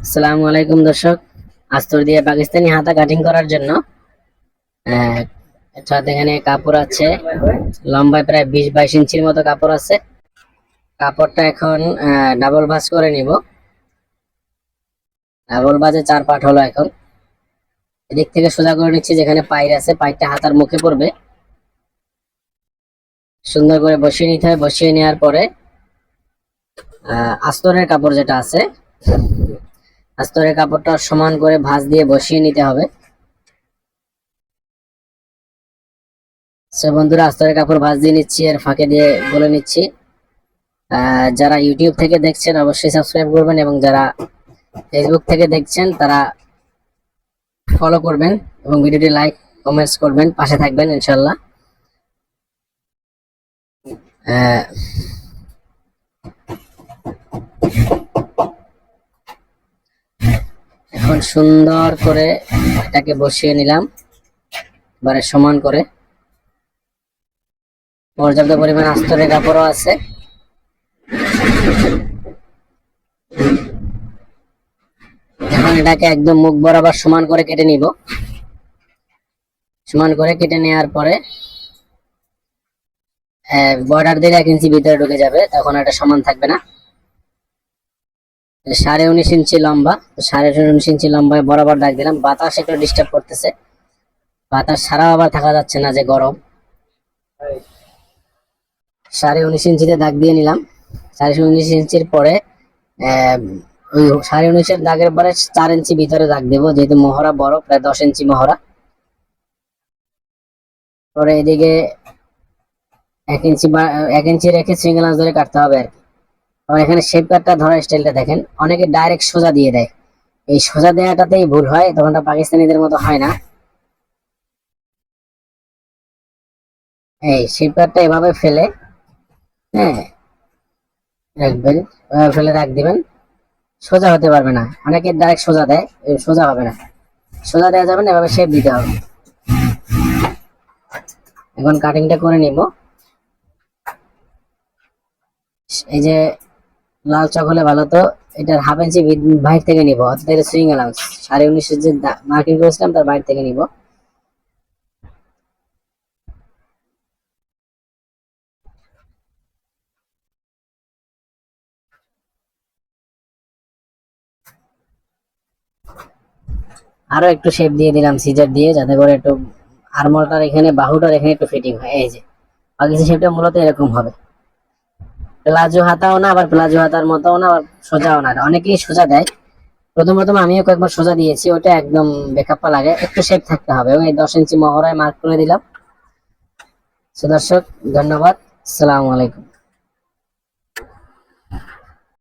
আসসালামু আলাইকুম দর্শক। আস্তর দিয়ে পাকিস্তানি হাতা কাটিং করার জন্য এখানে কাপড় আছে, লম্বায় প্রায় 20-22 ইঞ্চির মতো কাপড় আছে। কাপড়টা এখন ডাবল ভাঁজ করে নিব। ডাবল ভাঁজে 4 পার্ট হলো। এখন এদিক থেকে সোজা করে নিচ্ছি, যেখানে পাইর আছে পাইরটা হাতার মুখে পড়বে। সুন্দর করে বসিয়ে নিতে হবে। বসিয়ে নেওয়ার পরে আস্তরের কাপড় যেটা আছে, আস্তরের কাপড়টা সমান করে ভাঁজ দিয়ে বসিয়ে নিতে হবে। বন্ধুরা, আস্তরের কাপড় ভাঁজ দিয়ে নিচ্ছি, এর ফাঁকে দিয়ে বলে নিচ্ছি, যারা ইউটিউব থেকে দেখছেন অবশ্যই সাবস্ক্রাইব করবেন, এবং যারা ফেসবুক থেকে দেখছেন তারা ফলো করবেন এবং ভিডিওটি লাইক কমেন্টস করবেন, পাশে থাকবেন ইনশাল্লাহ। এখন সুন্দর করে এটাকে বসিয়ে নিলাম, এবারে সমান করে। পর্যাপ্ত পরিমাণ আস্তরের কাপড়ও আছে। এখন এটাকে একদম মুখ বরাবর সমান করে কেটে নিব। সমান করে কেটে নেওয়ার পরে বর্ডার দিলে 1 ইঞ্চি ভিতরে ঢুকে যাবে, তখন এটা সমান থাকবে না। 19.5 ইঞ্চি লম্বা, 19.5 ইঞ্চি লম্বায় বরাবর দাগ দিলাম। বাতাস একটু ডিস্টার্ব করতেছে, বাতাস ছাড়াও আবার থাকা যাচ্ছে না, যে গরম। 19.5 ইঞ্চিতে দাগ দিয়ে নিলাম। 19.5 ইঞ্চির পরে ওই 19.5 দাগের পরে 4 ইঞ্চি ভিতরে দাগ দেবো, যেহেতু মহড়া বড়, প্রায় 10 ইঞ্চি মহড়া। পরে এদিকে 1 ইঞ্চি রেখে সিঙ্গেল আঁচ ধরে কাটতে হবে আর কি। আর এখানে শেপ কাটটা ধরার স্টাইলটা দেখেন, অনেকে ডাইরেক্ট সোজা দিয়ে দেয়। এই সোজা দেওয়াটাতেই ভুল হয়, তখন পাকিস্তানিদের মতো হয় না। এই শেপ কাটটা এভাবে ফেলে, হ্যাঁ, রাখবেন, ফেলে রাখ দিবেন। সোজা হতে পারবে না, অনেকে ডাইরেক্ট সোজা দেয়, সোজা হবে না। সোজা দেওয়া যাবে না, এভাবে শেপ দিতে হবে। এখন কাটিংটা করে নিব। এই যে লাল চক হলে ভালো, তো এটার 1/2 ইঞ্চি বাইরে থেকে নিব, অর্থাৎ এটা সুইং অ্যালাউন্স 19.5 যে মার্কিং করেছিলাম তার বাইরে থেকে নিব। আরো একটু শেপ দিয়ে দিলাম সিজার দিয়ে, যাতে করে একটু আর্মলটার এখানে, বাহুটার এখানে একটু ফিটিং হয়। এই যে পাকিস্তানি শেপটা মূলত এরকম হবে। প্লাজো হাতাও না, আবার প্লাজো হাতার মতো না, আবার সোজাও না। অনেকেই সোজা দেয়, প্রথম প্রথম আমিও কয়েকবার সোজা দিয়েছি, ওটা একদম বেকাপ্পা লাগে। একটু শেপ থাকতে হবে। এবং এই 10 ইঞ্চি মহড়ায় মার্ক করে দিলাম। দর্শক, ধন্যবাদ। আসসালামু আলাইকুম।